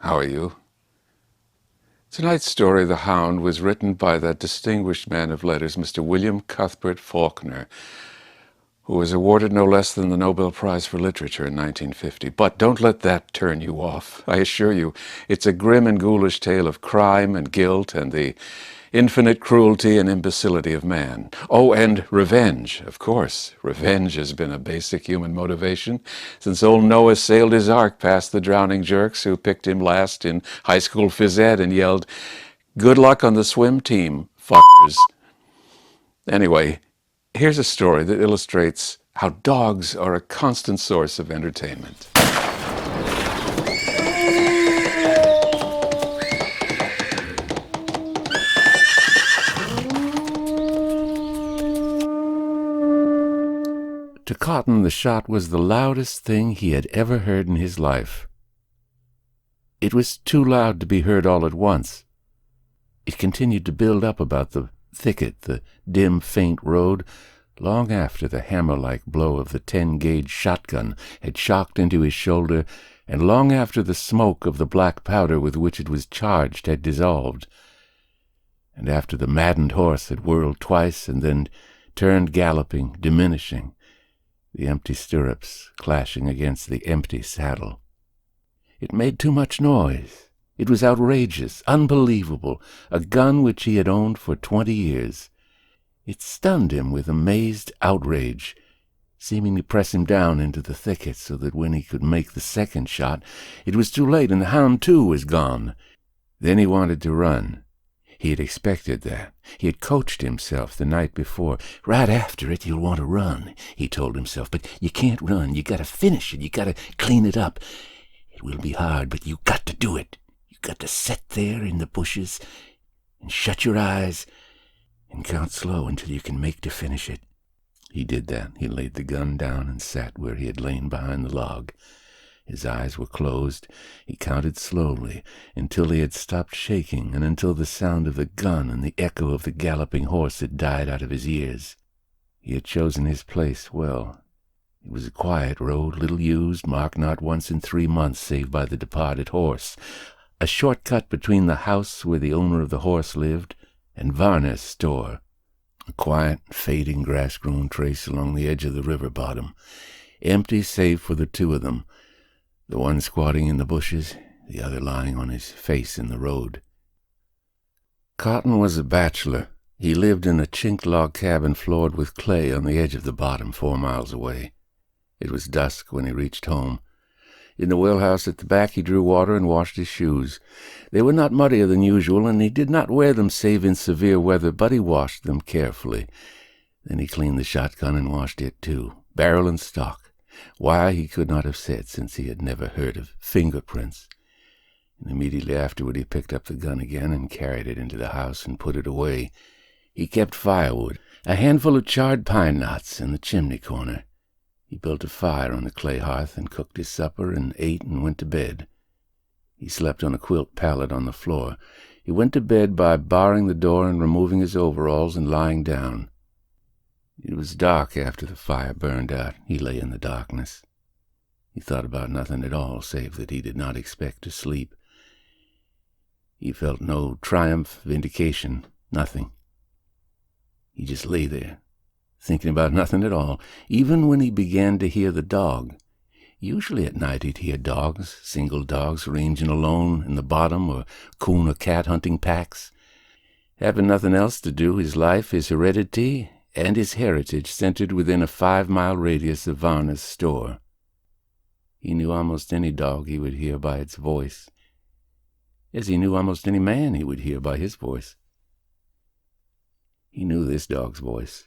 How are you? Tonight's story, The Hound, was written by that distinguished man of letters, Mr. William Cuthbert Faulkner, who was awarded no less than the Nobel Prize for Literature in 1950. But don't let that turn you off. I assure you, it's a grim and ghoulish tale of crime and guilt and the infinite cruelty and imbecility of man. Oh, and revenge, of course. Revenge has been a basic human motivation since old Noah sailed his ark past the drowning jerks who picked him last in high school phys ed and yelled, "Good luck on the swim team, fuckers." Anyway, here's a story that illustrates how dogs are a constant source of entertainment. To Cotton, the shot was the loudest thing he had ever heard in his life. It was too loud to be heard all at once. It continued to build up about the thicket, the dim, faint road, long after the hammer-like blow of the 10-gauge shotgun had shocked into his shoulder, and long after the smoke of the black powder with which it was charged had dissolved, and after the maddened horse had whirled twice and then turned galloping, diminishing, the empty stirrups clashing against the empty saddle. It made too much noise. It was outrageous, unbelievable, a gun which he had owned for 20 years. It stunned him with amazed outrage, seeming to press him down into the thicket so that when he could make the second shot, it was too late and the hound too was gone. Then he wanted to run. He had expected that. He had coached himself the night before. Right after it, you'll want to run, he told himself. But you can't run. You got to finish it. You got to clean it up. It will be hard, but you got to do it. You got to sit there in the bushes and shut your eyes and count slow until you can make to finish it. He did that. He laid the gun down and sat where he had lain behind the log. His eyes were closed. He counted slowly until he had stopped shaking and until the sound of the gun and the echo of the galloping horse had died out of his ears. He had chosen his place well. It was a quiet road, little used, marked not once in 3 months save by the departed horse, a short cut between the house where the owner of the horse lived and Varner's store, a quiet, fading, grass-grown trace along the edge of the river bottom, empty save for the two of them, the one squatting in the bushes, the other lying on his face in the road. Cotton was a bachelor. He lived in a chinked log cabin floored with clay on the edge of the bottom 4 miles away. It was dusk when he reached home. In the wellhouse at the back he drew water and washed his shoes. They were not muddier than usual, and he did not wear them save in severe weather, but he washed them carefully. Then he cleaned the shotgun and washed it too, barrel and stock. Why, he could not have said, since he had never heard of fingerprints. And immediately afterward he picked up the gun again and carried it into the house and put it away. He kept firewood, a handful of charred pine knots in the chimney corner. He built a fire on the clay hearth and cooked his supper and ate and went to bed. He slept on a quilt pallet on the floor. He went to bed by barring the door and removing his overalls and lying down. It was dark after the fire burned out. He lay in the darkness. He thought about nothing at all, save that he did not expect to sleep. He felt no triumph, vindication, nothing. He just lay there, thinking about nothing at all, even when he began to hear the dog. Usually at night he'd hear dogs, single dogs ranging alone in the bottom, or coon or cat hunting packs. Having nothing else to do, his life, his heredity, and his heritage centered within a 5-mile radius of Varner's store. He knew almost any dog he would hear by its voice, as he knew almost any man he would hear by his voice. He knew this dog's voice.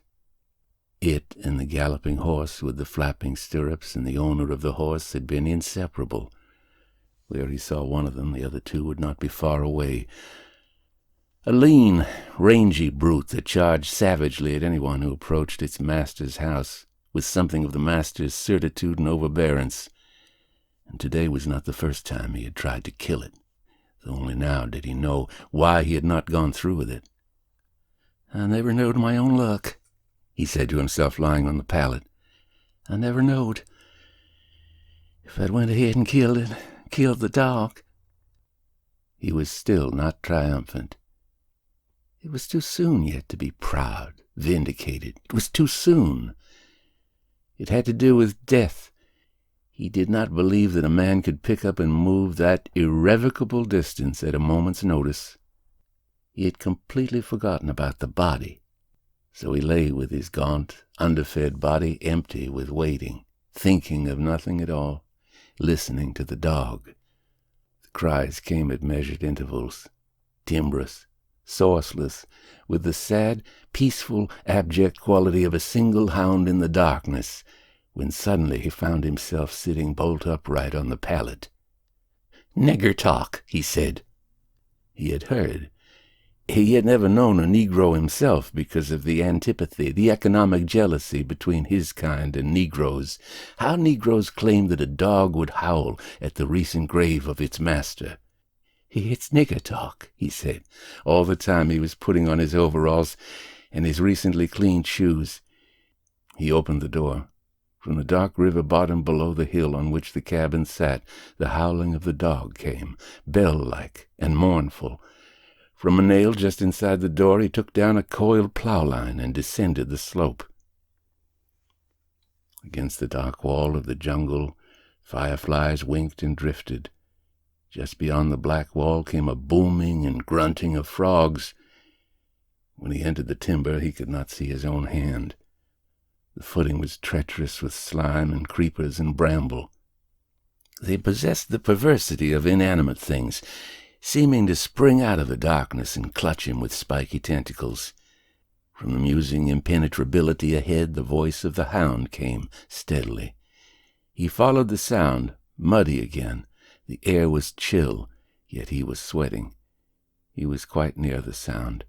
It and the galloping horse with the flapping stirrups and the owner of the horse had been inseparable. Where he saw one of them, the other two would not be far away. A lean, rangy brute that charged savagely at anyone who approached its master's house with something of the master's certitude and overbearance. And today was not the first time he had tried to kill it, though only now did he know why he had not gone through with it. "I never knowed my own luck," he said to himself lying on the pallet. "I never knowed. If I'd went ahead and killed the dog." He was still not triumphant. It was too soon yet to be proud, vindicated. It was too soon. It had to do with death. He did not believe that a man could pick up and move that irrevocable distance at a moment's notice. He had completely forgotten about the body. So he lay with his gaunt, underfed body empty with waiting, thinking of nothing at all, listening to the dog. The cries came at measured intervals, timbrous, sourceless, with the sad, peaceful, abject quality of a single hound in the darkness, when suddenly he found himself sitting bolt upright on the pallet. "Nigger talk," he said. He had heard. He had never known a Negro himself because of the antipathy, the economic jealousy between his kind and Negroes. How Negroes claimed that a dog would howl at the recent grave of its master. "It's nigger talk," he said, all the time he was putting on his overalls and his recently cleaned shoes. He opened the door. From the dark river bottom below the hill on which the cabin sat, the howling of the dog came, bell-like and mournful. From a nail just inside the door he took down a coiled plow-line and descended the slope. Against the dark wall of the jungle, fireflies winked and drifted. Just beyond the black wall came a booming and grunting of frogs. When he entered the timber, he could not see his own hand. The footing was treacherous with slime and creepers and bramble. They possessed the perversity of inanimate things, seeming to spring out of the darkness and clutch him with spiky tentacles. From the musing impenetrability ahead, the voice of the hound came steadily. He followed the sound, muddy again. The air was chill, yet he was sweating. He was quite near the sound.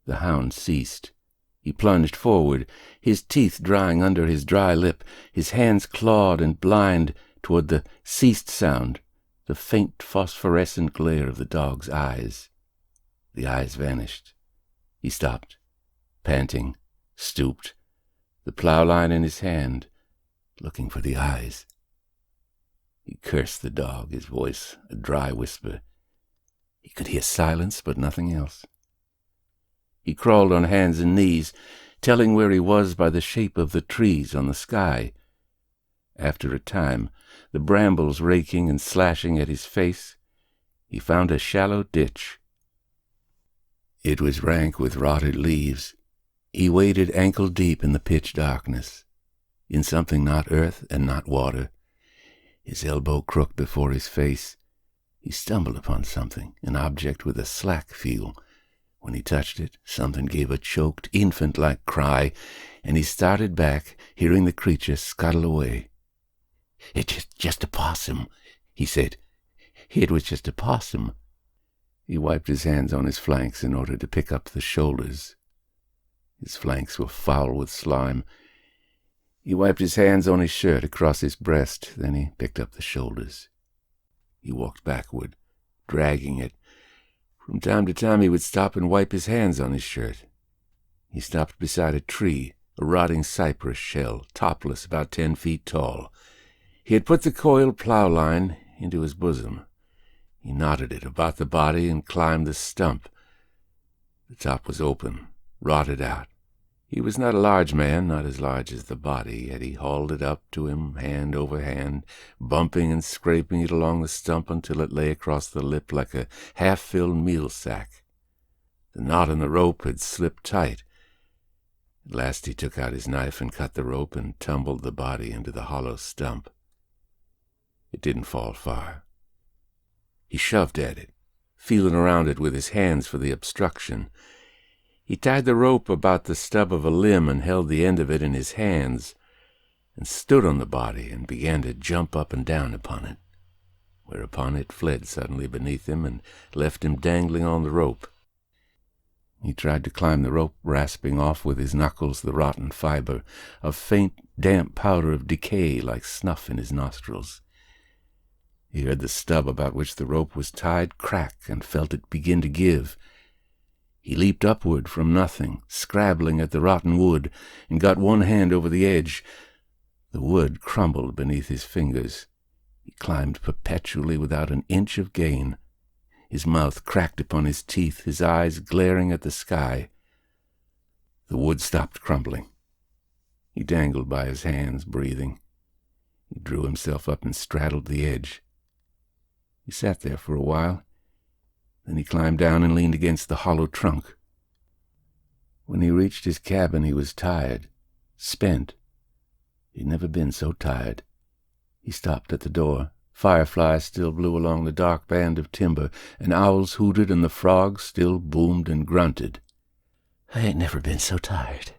The hound ceased. He plunged forward, his teeth drying under his dry lip, his hands clawed and blind toward the ceased sound, the faint phosphorescent glare of the dog's eyes. The eyes vanished. He stopped, panting, stooped, the plow-line in his hand, looking for the eyes. He cursed the dog, his voice a dry whisper. He could hear silence, but nothing else. He crawled on hands and knees, telling where he was by the shape of the trees on the sky. After a time, the brambles raking and slashing at his face, he found a shallow ditch. It was rank with rotted leaves. He waded ankle-deep in the pitch darkness, in something not earth and not water. His elbow crooked before his face. He stumbled upon something, an object with a slack feel. When he touched it, something gave a choked, infant-like cry, and he started back, hearing the creature scuttle away. "It's just a possum," he said. "It was just a possum." He wiped his hands on his flanks in order to pick up the shoulders. His flanks were foul with slime. He wiped his hands on his shirt across his breast, then he picked up the shoulders. He walked backward, dragging it. From time to time he would stop and wipe his hands on his shirt. He stopped beside a tree, a rotting cypress shell, topless, about 10 feet tall. He had put the coiled plow-line into his bosom. He knotted it about the body and climbed the stump. The top was open, rotted out. He was not a large man, not as large as the body, yet he hauled it up to him hand over hand, bumping and scraping it along the stump until it lay across the lip like a half-filled meal sack. The knot in the rope had slipped tight. At last he took out his knife and cut the rope and tumbled the body into the hollow stump. It didn't fall far. He shoved at it, feeling around it with his hands for the obstruction. He tied the rope about the stub of a limb and held the end of it in his hands, and stood on the body and began to jump up and down upon it, whereupon it fled suddenly beneath him and left him dangling on the rope. He tried to climb the rope, rasping off with his knuckles the rotten fiber, a faint, damp powder of decay like snuff in his nostrils. He heard the stub about which the rope was tied crack and felt it begin to give. He leaped upward from nothing, scrabbling at the rotten wood, and got one hand over the edge. The wood crumbled beneath his fingers. He climbed perpetually without an inch of gain. his mouth cracked upon his teeth, his eyes glaring at the sky. The wood stopped crumbling. He dangled by his hands, breathing. He drew himself up and straddled the edge. He sat there for a while. Then he climbed down and leaned against the hollow trunk. When he reached his cabin, he was tired, spent. He'd never been so tired. He stopped at the door. Fireflies still blew along the dark band of timber, and owls hooted, and the frogs still boomed and grunted. "I ain't never been so tired,"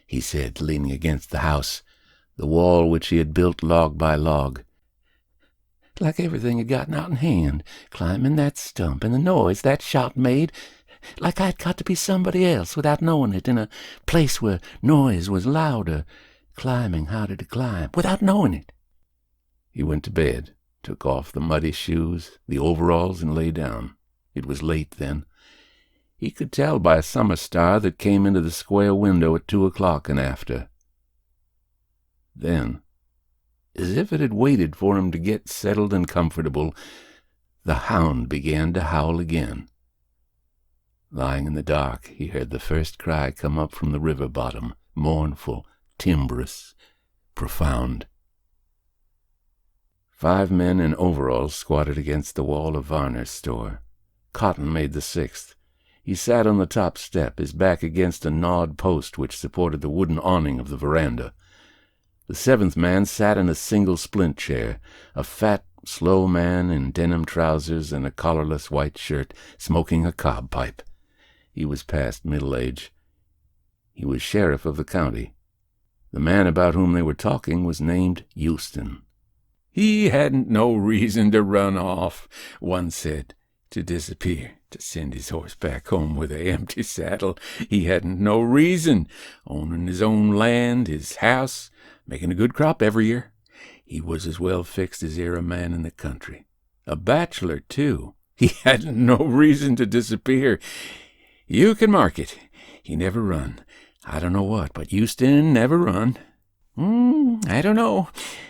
he said, leaning against the house, the wall which he had built log by log. Like everything had gotten out in hand, climbing that stump, and the noise that shot made, like I'd got to be somebody else without knowing it, in a place where noise was louder, climbing harder to climb, without knowing it. He went to bed, took off the muddy shoes, the overalls, and lay down. It was late then. He could tell by a summer star that came into the square window at 2:00 and after. Then, as if it had waited for him to get settled and comfortable, the hound began to howl again. Lying in the dark, he heard the first cry come up from the river bottom, mournful, timbrous, profound. 5 men in overalls squatted against the wall of Varner's store. Cotton made the 6th. He sat on the top step, his back against a gnawed post which supported the wooden awning of the veranda. The 7th man sat in a single splint chair, a fat, slow man in denim trousers and a collarless white shirt, smoking a cob pipe. He was past middle age. He was sheriff of the county. The man about whom they were talking was named Houston. "He hadn't no reason to run off," one said, "to disappear, to send his horse back home with an empty saddle. He hadn't no reason, owning his own land, his house, making a good crop every year. He was as well fixed as e'er a man in the country. A bachelor, too. He hadn't no reason to disappear. You can mark it. He never run. I don't know what, but Houston never run." "I don't know,"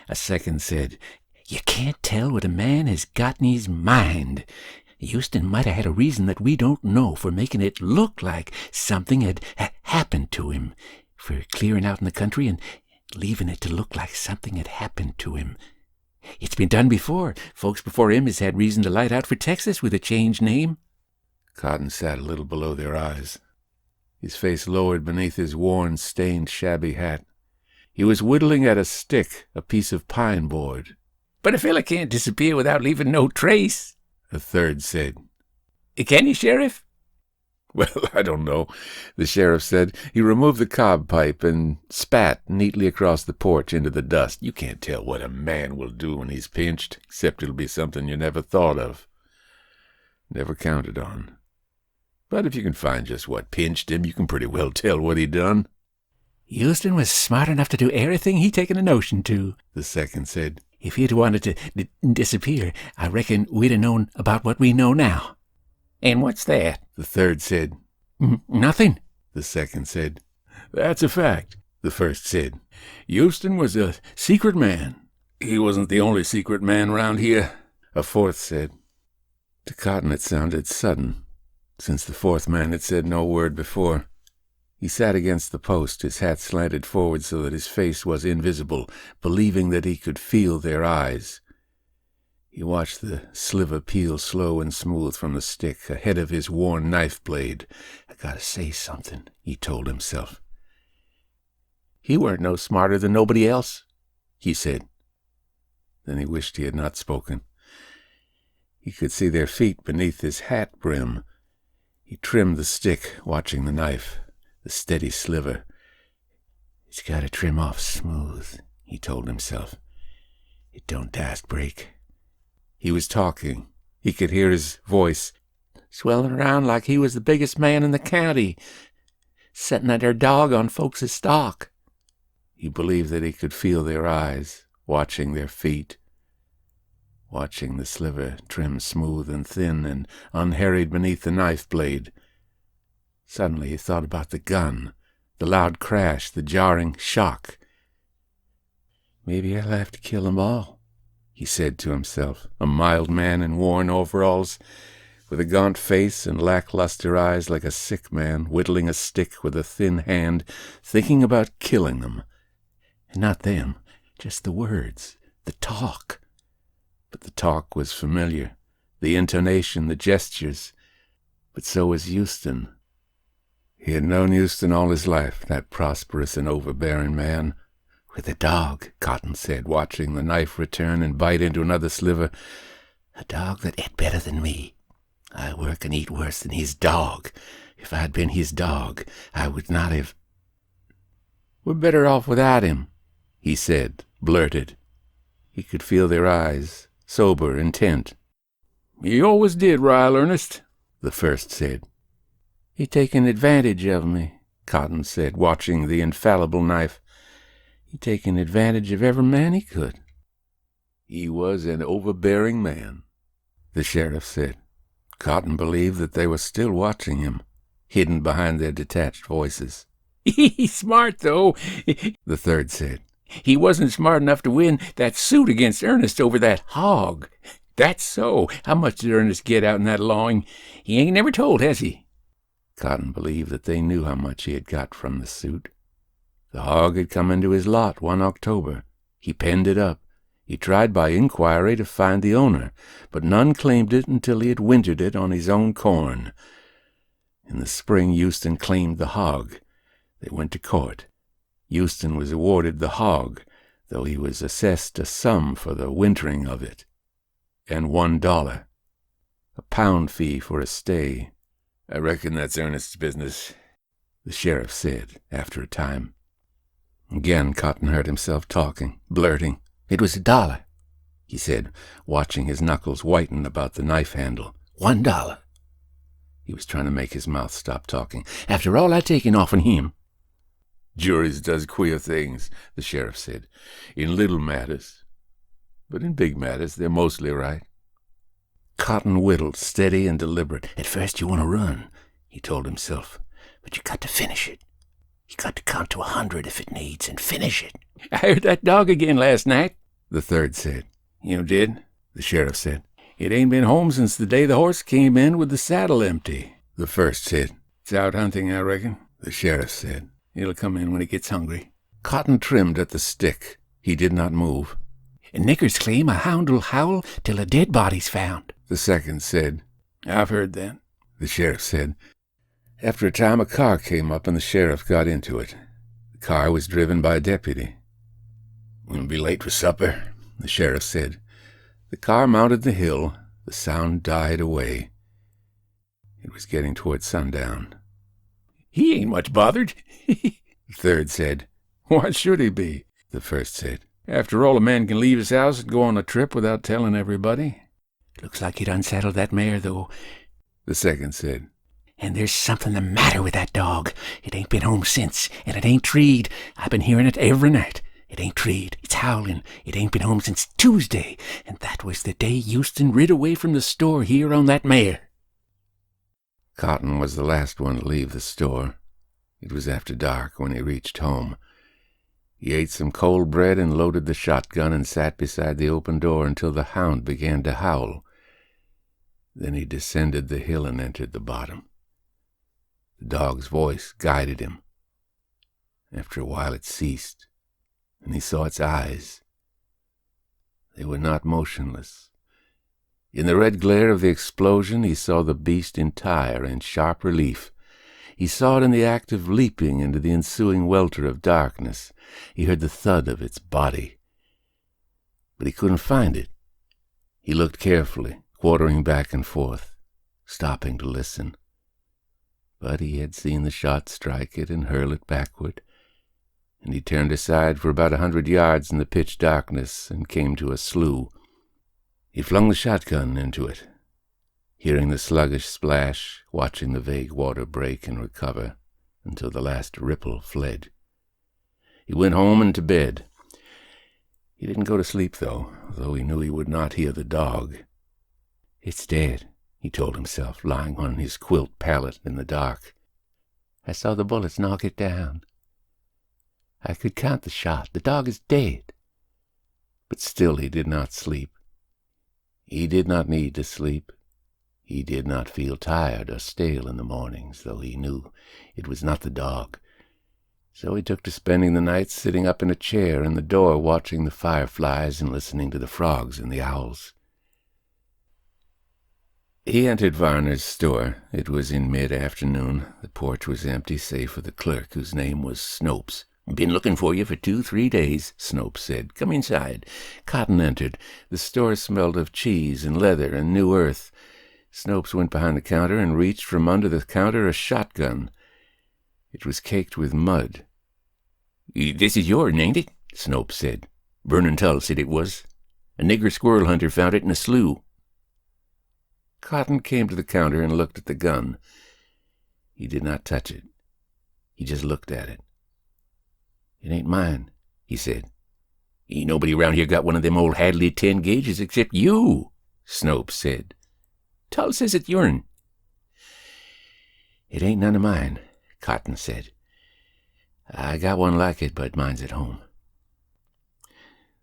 a second said. "You can't tell what a man has got in his mind. Houston might have had a reason that we don't know for making it look like something had happened to him, for clearing out in the country and leaving it to look like something had happened to him. It's been done before. Folks before him has had reason to light out for Texas with a changed name." Cotton sat a little below their eyes, his face lowered beneath his worn, stained, shabby hat. He was whittling at a stick, a piece of pine board. "But a fella can't disappear without leaving no trace," a third said. "Can you, Sheriff?" "Well, I don't know," the sheriff said. He removed the cob pipe and spat neatly across the porch into the dust. "You can't tell what a man will do when he's pinched, except it'll be something you never thought of, never counted on. But if you can find just what pinched him, you can pretty well tell what he done." "Houston was smart enough to do everything he taken a notion to," the second said. "If he'd wanted to disappear, I reckon we'd have known about what we know now." "And what's that?" the third said. "Nothing," the second said. "That's a fact," the first said. "Houston was a secret man. He wasn't the only secret man round here," a fourth said. To Cotton it sounded sudden, since the 4th man had said no word before. He sat against the post, his hat slanted forward so that his face was invisible, believing that he could feel their eyes. He watched the sliver peel slow and smooth from the stick, ahead of his worn knife blade. "I gotta say something," he told himself. "He weren't no smarter than nobody else," he said. Then he wished he had not spoken. He could see their feet beneath his hat brim. He trimmed the stick, watching the knife, the steady sliver. "It's got to trim off smooth," he told himself. "It don't dast break." He was talking. He could hear his voice, swelling around like he was the biggest man in the county, setting at their dog on folks' stock. He believed that he could feel their eyes, watching their feet, watching the sliver trim smooth and thin and unharried beneath the knife blade. Suddenly he thought about the gun, the loud crash, the jarring shock. "Maybe I'll have to kill them all," he said to himself, a mild man in worn overalls. with a gaunt face and lackluster eyes like a sick man whittling a stick with a thin hand, thinking about killing them. And not them, just the words, the talk. But the talk was familiar, the intonation, the gestures. But so was Houston. He had known Houston all his life, that prosperous and overbearing man. "With a dog," Cotton said, watching the knife return and bite into another sliver. "A dog that ate better than me. I work and eat worse than his dog. If I'd been his dog, I would not have—" "We're better off without him," he said, blurted. He could feel their eyes, sober, intent. "He always did rile, Ernest," the first said. "He taken advantage of me," Cotton said, watching the infallible knife. "He taken advantage of every man he could." "He was an overbearing man," the sheriff said. Cotton believed that they were still watching him, hidden behind their detached voices. "He's smart, though," the third said. "He wasn't smart enough to win that suit against Ernest over that hog. That's so. How much did Ernest get out in that lawing? He ain't never told, has he?" Cotton believed that they knew how much he had got from the suit. The hog had come into his lot one October. He penned it up. He tried by inquiry to find the owner, but none claimed it until he had wintered it on his own corn. In the spring, Houston claimed the hog. They went to court. Houston was awarded the hog, though he was assessed a sum for the wintering of it, and $1, a pound fee for a stay. "I reckon that's Ernest's business," the sheriff said after a time. Again Cotton heard himself talking, blurting. "It was $1, he said, watching his knuckles whiten about the knife handle. $1. He was trying to make his mouth stop talking. "After all I taken off on him." "Juries does queer things," the sheriff said, "in little matters. But in big matters, they're mostly right." Cotton whittled, steady and deliberate. "At first you want to run," he told himself, "but you got to finish it. You got to count to 100 if it needs, and finish it." "I heard that dog again last night," the third said. "You did?" the sheriff said. "It ain't been home since the day the horse came in with the saddle empty," the first said. "It's out hunting, I reckon," the sheriff said. "It'll come in when it gets hungry." Cotton trimmed at the stick. He did not move. "And niggers claim a hound will howl till a dead body's found," the second said. "I've heard that," the sheriff said. After a time, a car came up and the sheriff got into it. The car was driven by a deputy. "We'll be late for supper," the sheriff said. The car mounted the hill. The sound died away. It was getting toward sundown. "He ain't much bothered," the third said. "Why should he be?" the first said. "After all, a man can leave his house and go on a trip without telling everybody." "Looks like he'd unsettled that mare, though," the second said. "And there's something the matter with that dog. It ain't been home since, and it ain't treed. I've been hearing it every night. It ain't treed. It's howling. It ain't been home since Tuesday, and that was the day Houston rid away from the store here on that mare." Cotton was the last one to leave the store. It was after dark when he reached home. He ate some cold bread and loaded the shotgun and sat beside the open door until the hound began to howl. Then he descended the hill and entered the bottom. The dog's voice guided him. After a while it ceased, and he saw its eyes. They were not motionless. In the red glare of the explosion he saw the beast entire in sharp relief. He saw it in the act of leaping into the ensuing welter of darkness. He heard the thud of its body. But he couldn't find it. He looked carefully, quartering back and forth, stopping to listen. But he had seen the shot strike it and hurl it backward, and he turned aside for about 100 yards in the pitch darkness and came to a slough. He flung the shotgun into it, hearing the sluggish splash, watching the vague water break and recover until the last ripple fled. He went home and to bed. He didn't go to sleep, though he knew he would not hear the dog. "It's dead," he told himself, lying on his quilt pallet in the dark. "I saw the bullets knock it down. I could count the shot. The dog is dead." But still he did not sleep. He did not need to sleep. He did not feel tired or stale in the mornings, though he knew it was not the dog. So he took to spending the nights sitting up in a chair in the door watching the fireflies and listening to the frogs and the owls. He entered Varner's store. It was in mid-afternoon. The porch was empty, save for the clerk, whose name was Snopes. "Been looking for you for 2-3 days, Snopes said. "Come inside." Cotton entered. The store smelled of cheese and leather and new earth. Snopes went behind the counter and reached from under the counter a shotgun. It was caked with mud. "This is yours, ain't it?" Snopes said. "Vernon Tull said it was. A nigger squirrel hunter found it in a slough." Cotton came to the counter and looked at the gun. He did not touch it. He just looked at it. "It ain't mine," he said. "Ain't nobody around here got one of them old Hadley 10 gauges except you," Snopes said. "Tull says it's yourn." "It ain't none of mine," Cotton said. "I got one like it, but mine's at home."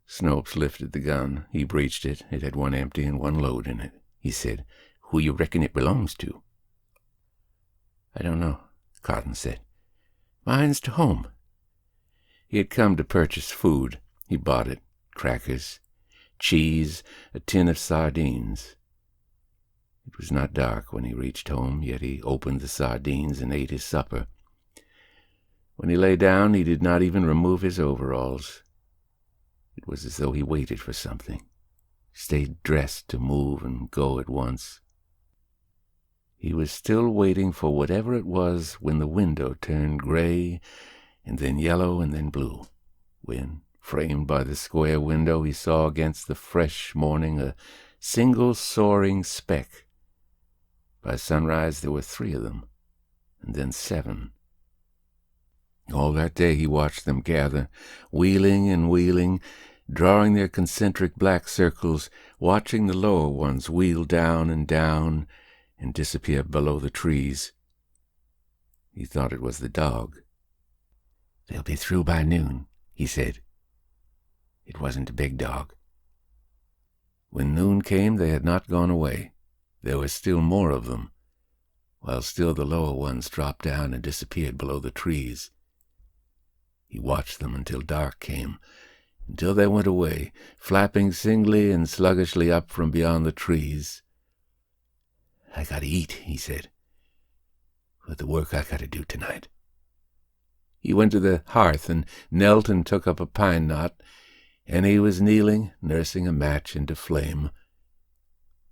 Snopes lifted the gun. He breeched it. It had one empty and one load in it. He said, "Who you reckon it belongs to?" "I don't know," Cotton said. "Mine's to home." He had come to purchase food. He bought it: crackers, cheese, a tin of sardines. It was not dark when he reached home, yet he opened the sardines and ate his supper. When he lay down, he did not even remove his overalls. It was as though he waited for something, stayed dressed to move and go at once. He was still waiting for whatever it was when the window turned gray and then yellow and then blue, when, framed by the square window, he saw against the fresh morning a single soaring speck. By sunrise there were 3 of them, and then 7. All that day he watched them gather, wheeling and wheeling, drawing their concentric black circles, watching the lower ones wheel down and disappear below the trees. He thought it was the dog. "They'll be through by noon," he said. It wasn't a big dog. When noon came, they had not gone away. There were still more of them, while still the lower ones dropped down and disappeared below the trees. He watched them until dark came, until they went away, flapping singly and sluggishly up from beyond the trees. "I gotta eat," he said, "with the work I gotta do tonight." He went to the hearth and knelt and took up a pine knot, and he was kneeling, nursing a match into flame,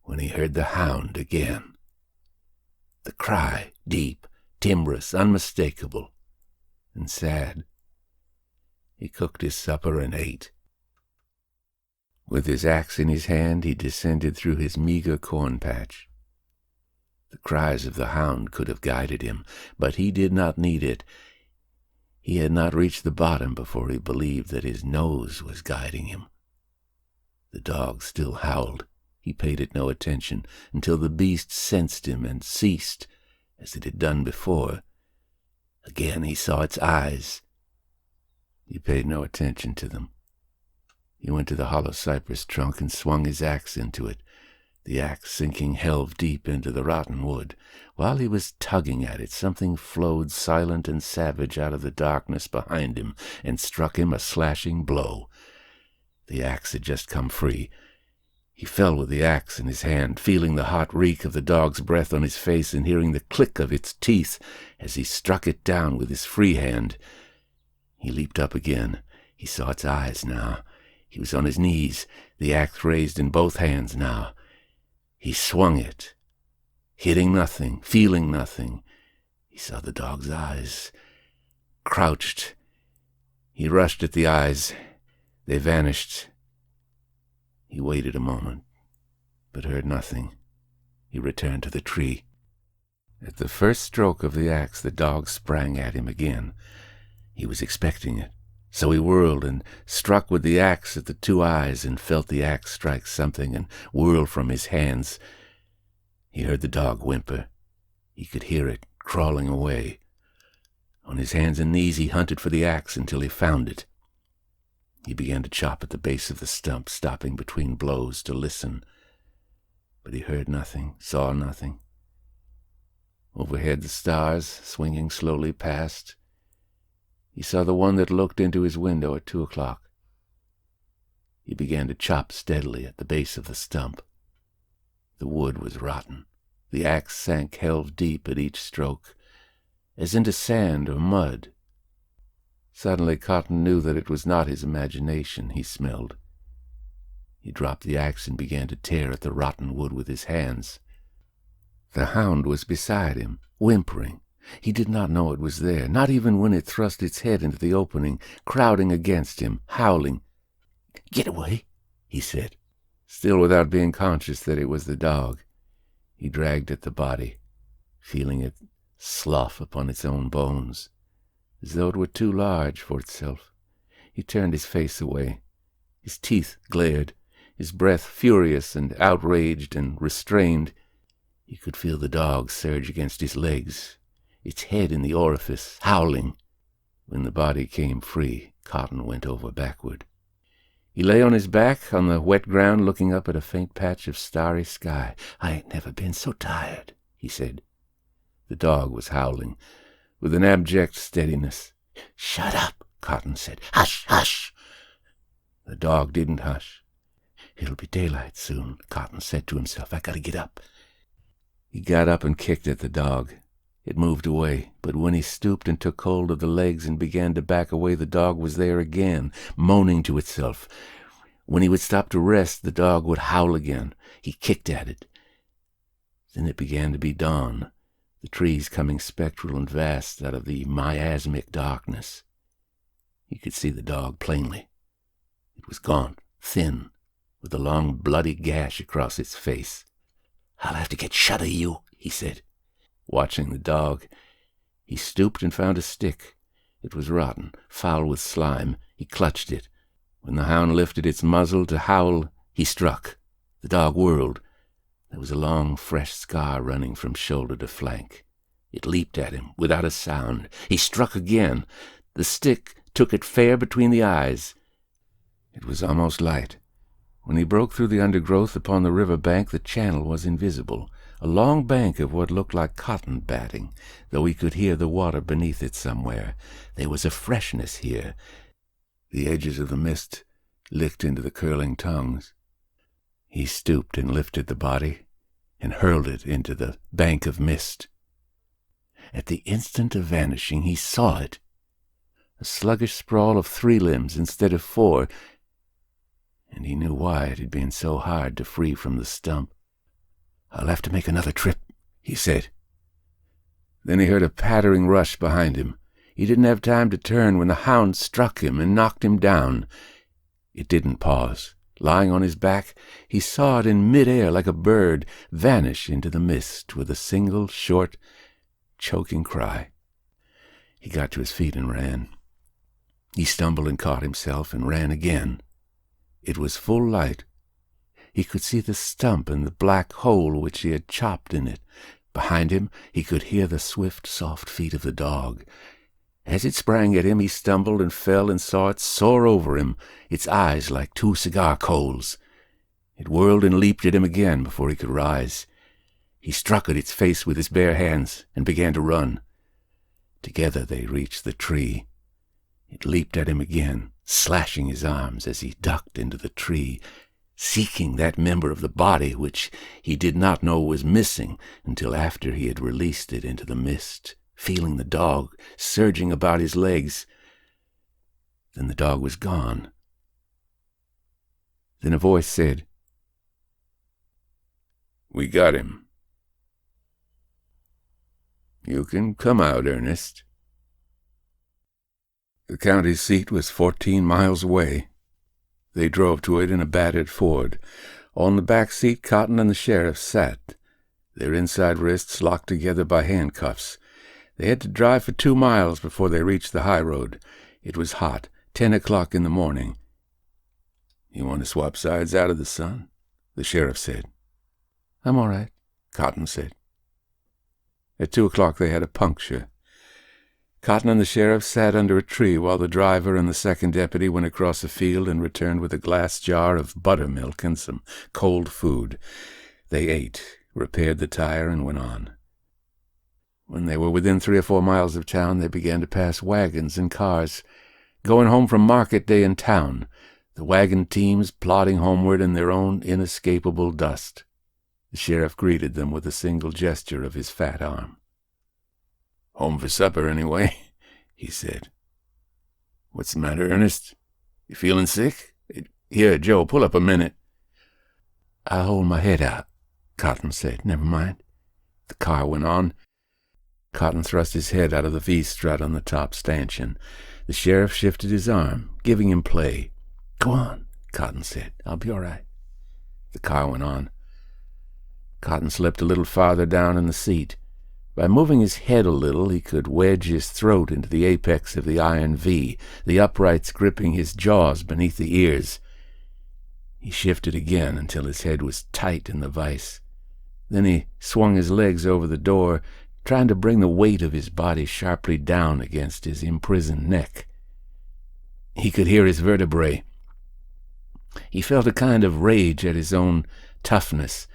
when he heard the hound again. The cry, deep, timbrous, unmistakable, and sad. He cooked his supper and ate. With his axe in his hand, he descended through his meager corn patch. The cries of the hound could have guided him, but he did not need it. He had not reached the bottom before he believed that his nose was guiding him. The dog still howled. He paid it no attention until the beast sensed him and ceased, as it had done before. Again he saw its eyes. He paid no attention to them. He went to the hollow cypress trunk and swung his axe into it, the axe sinking helve deep into the rotten wood. While he was tugging at it, something flowed silent and savage out of the darkness behind him and struck him a slashing blow. The axe had just come free. He fell with the axe in his hand, feeling the hot reek of the dog's breath on his face and hearing the click of its teeth as he struck it down with his free hand. He leaped up again. He saw its eyes now. He was on his knees, the axe raised in both hands now. He swung it, hitting nothing, feeling nothing. He saw the dog's eyes. Crouched. He rushed at the eyes. They vanished. He waited a moment, but heard nothing. He returned to the tree. At the first stroke of the axe, the dog sprang at him again. He was expecting it, so he whirled and struck with the axe at the 2 eyes and felt the axe strike something and whirl from his hands. He heard the dog whimper. He could hear it crawling away. On his hands and knees he hunted for the axe until he found it. He began to chop at the base of the stump, stopping between blows to listen. But he heard nothing, saw nothing. Overhead the stars, swinging slowly past. He saw the one that looked into his window at 2 o'clock. He began to chop steadily at the base of the stump. The wood was rotten. The axe sank helve deep at each stroke, as into sand or mud. Suddenly Cotton knew that it was not his imagination he smelled. He dropped the axe and began to tear at the rotten wood with his hands. The hound was beside him, whimpering. He did not know it was there, not even when it thrust its head into the opening, crowding against him, howling. "Get away," he said, still without being conscious that it was the dog. He dragged at the body, feeling it slough upon its own bones, as though it were too large for itself. He turned his face away. His teeth glared, his breath furious and outraged and restrained. He could feel the dog surge against his legs, its head in the orifice, howling. When the body came free, Cotton went over backward. He lay on his back on the wet ground, looking up at a faint patch of starry sky. "I ain't never been so tired," he said. The dog was howling, with an abject steadiness. "Shut up," Cotton said. "Hush, hush." The dog didn't hush. "It'll be daylight soon," Cotton said to himself. "I gotta get up." He got up and kicked at the dog. It moved away, but when he stooped and took hold of the legs and began to back away, the dog was there again, moaning to itself. When he would stop to rest, the dog would howl again. He kicked at it. Then it began to be dawn, the trees coming spectral and vast out of the miasmic darkness. He could see the dog plainly. It was gaunt, thin, with a long bloody gash across its face. "I'll have to get shut of you," he said. Watching the dog, he stooped and found a stick. It was rotten, foul with slime. He clutched it. When the hound lifted its muzzle to howl, he struck. The dog whirled. There was a long, fresh scar running from shoulder to flank. It leaped at him without a sound. He struck again. The stick took it fair between the eyes. It was almost light. When he broke through the undergrowth upon the river bank, the channel was invisible, a long bank of what looked like cotton batting, though he could hear the water beneath it somewhere. There was a freshness here. The edges of the mist licked into the curling tongues. He stooped and lifted the body and hurled it into the bank of mist. At the instant of vanishing, he saw it, a sluggish sprawl of 3 limbs instead of 4, and he knew why it had been so hard to free from the stump. "I'll have to make another trip," he said. Then he heard a pattering rush behind him. He didn't have time to turn when the hound struck him and knocked him down. It didn't pause. Lying on his back, he saw it in mid-air like a bird vanish into the mist with a single, short, choking cry. He got to his feet and ran. He stumbled and caught himself and ran again. It was full light. He could see the stump and the black hole which he had chopped in it. Behind him he could hear the swift, soft feet of the dog. As it sprang at him, he stumbled and fell and saw it soar over him, its eyes like 2 cigar coals. It whirled and leaped at him again before he could rise. He struck at its face with his bare hands and began to run. Together they reached the tree. It leaped at him again, slashing his arms as he ducked into the tree, seeking that member of the body which he did not know was missing until after he had released it into the mist, feeling the dog surging about his legs. Then the dog was gone. Then a voice said, "We got him. You can come out, Ernest." The county seat was 14 miles away. They drove to it in a battered Ford. On the back seat, Cotton and the sheriff sat, their inside wrists locked together by handcuffs. They had to drive for 2 miles before they reached the high road. It was hot, 10 o'clock in the morning. "You want to swap sides out of the sun?" the sheriff said. "I'm all right," Cotton said. At 2 o'clock they had a puncture. Cotton and the sheriff sat under a tree while the driver and the second deputy went across the field and returned with a glass jar of buttermilk and some cold food. They ate, repaired the tire, and went on. When they were within 3 or 4 miles of town, they began to pass wagons and cars, going home from market day in town, the wagon teams plodding homeward in their own inescapable dust. The sheriff greeted them with a single gesture of his fat arm. "Home for supper, anyway," he said. "What's the matter, Ernest? You feeling sick? Here, Joe, pull up a minute." "I'll hold my head out," Cotton said. "Never mind." The car went on. Cotton thrust his head out of the V-strut on the top stanchion. The sheriff shifted his arm, giving him play. "Go on," Cotton said. "I'll be all right." The car went on. Cotton slipped a little farther down in the seat. By moving his head a little, he could wedge his throat into the apex of the iron V, the uprights gripping his jaws beneath the ears. He shifted again until his head was tight in the vise. Then he swung his legs over the door, trying to bring the weight of his body sharply down against his imprisoned neck. He could hear his vertebrae. He felt a kind of rage at his own toughness.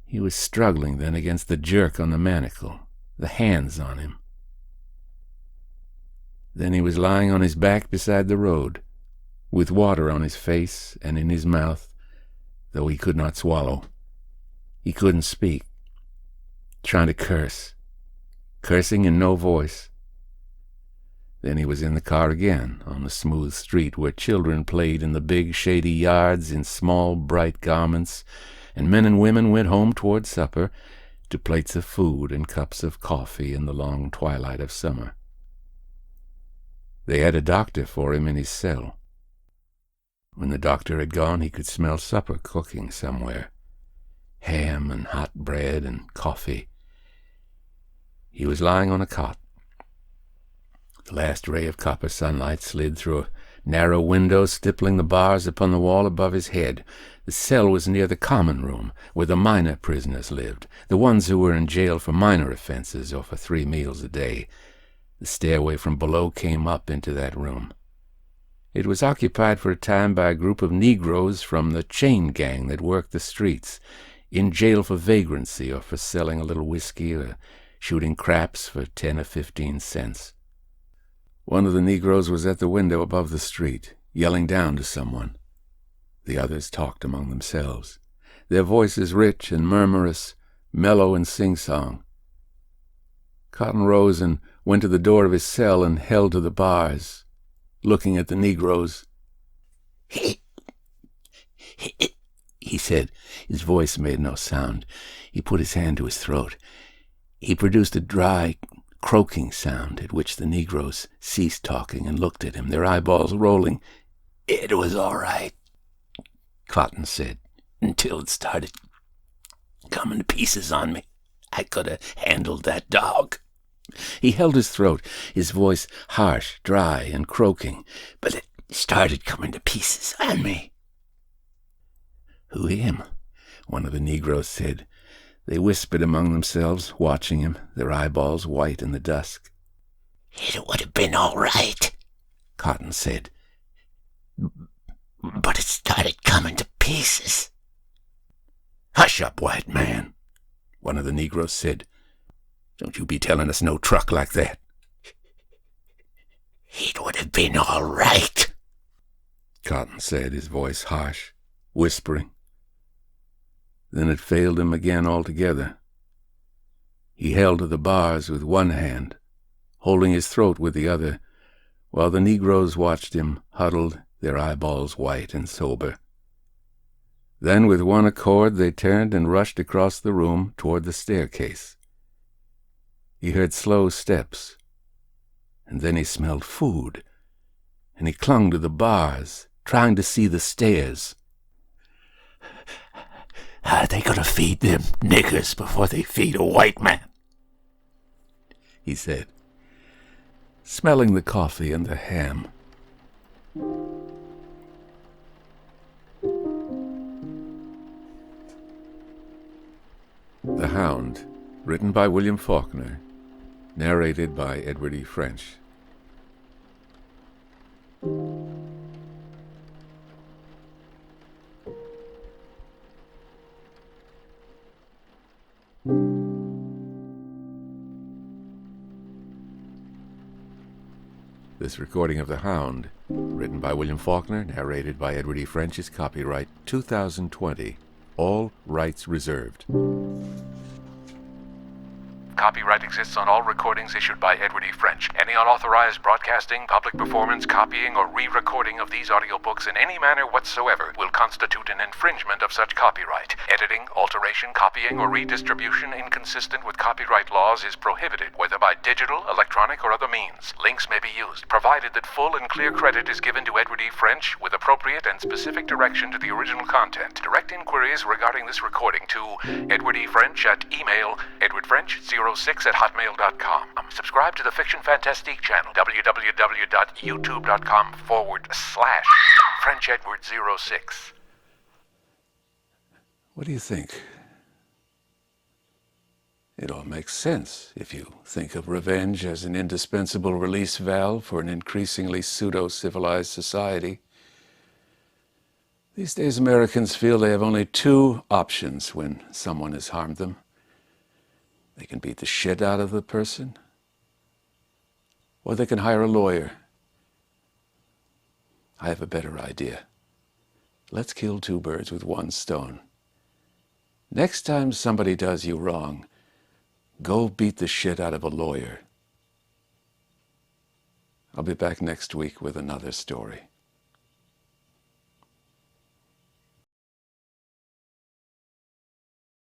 He was struggling then against the jerk on the manacle, the hands on him. Then he was lying on his back beside the road, with water on his face and in his mouth, though he could not swallow. He couldn't speak, trying to curse, cursing in no voice. Then he was in the car again, on the smooth street where children played in the big, shady yards in small, bright garments, and men and women went home toward supper, to plates of food and cups of coffee in the long twilight of summer. They had a doctor for him in his cell. When the doctor had gone, he could smell supper cooking somewhere. Ham and hot bread and coffee. He was lying on a cot. The last ray of copper sunlight slid through a narrow window, stippling the bars upon the wall above his head. The cell was near the common room, where the minor prisoners lived, the ones who were in jail for minor offenses or for 3 meals a day. The stairway from below came up into that room. It was occupied for a time by a group of Negroes from the chain gang that worked the streets, in jail for vagrancy or for selling a little whiskey or shooting craps for 10 or 15 cents. One of the Negroes was at the window above the street, yelling down to someone. The others talked among themselves, their voices rich and murmurous, mellow and sing-song. Cotton rose and went to the door of his cell and held to the bars, looking at the Negroes. He said. His voice made no sound. He put his hand to his throat. He produced a dry, croaking sound at which the Negroes ceased talking and looked at him, their eyeballs rolling. "It was all right," Cotton said, "until it started coming to pieces on me. I could have handled that dog." He held his throat, his voice harsh, dry, and croaking, "but it started coming to pieces on me." "Who him?" one of the Negroes said. They whispered among themselves, watching him, their eyeballs white in the dusk. "It would have been all right," Cotton said, "but it started coming to pieces." "Hush up, white man," one of the Negroes said. "Don't you be telling us no truck like that." "It would have been all right," Cotton said, his voice harsh, whispering. Then it failed him again altogether. He held to the bars with one hand, holding his throat with the other, while the Negroes watched him, huddled, their eyeballs white and sober. Then with one accord they turned and rushed across the room toward the staircase. He heard slow steps, and then he smelled food, and he clung to the bars, trying to see the stairs. "How are they going to feed them niggers before they feed a white man?" he said, smelling the coffee and the ham. The Hound, written by William Faulkner, narrated by Edward E. French. This recording of The Hound, written by William Faulkner, narrated by Edward E. French, is copyright 2020. All rights reserved. Copyright exists on all recordings issued by Edward E. French. Any unauthorized broadcasting, public performance, copying, or re-recording of these audiobooks in any manner whatsoever will constitute an infringement of such copyright. Editing, alteration, copying, or redistribution inconsistent with copyright laws is prohibited, whether by digital, electronic, or other means. Links may be used, provided that full and clear credit is given to Edward E. French with appropriate and specific direction to the original content. Direct inquiries regarding this recording to Edward E. French at email edwardfrench06@hotmail.com. Subscribe to the Fiction Fantastique channel, www.youtube.com/FrenchEdward06. What do you think? It all makes sense if you think of revenge as an indispensable release valve for an increasingly pseudo-civilized society. These days, Americans feel they have only two options when someone has harmed them. They can beat the shit out of the person, or they can hire a lawyer. I have a better idea. Let's kill two birds with one stone. Next time somebody does you wrong, go beat the shit out of a lawyer. I'll be back next week with another story.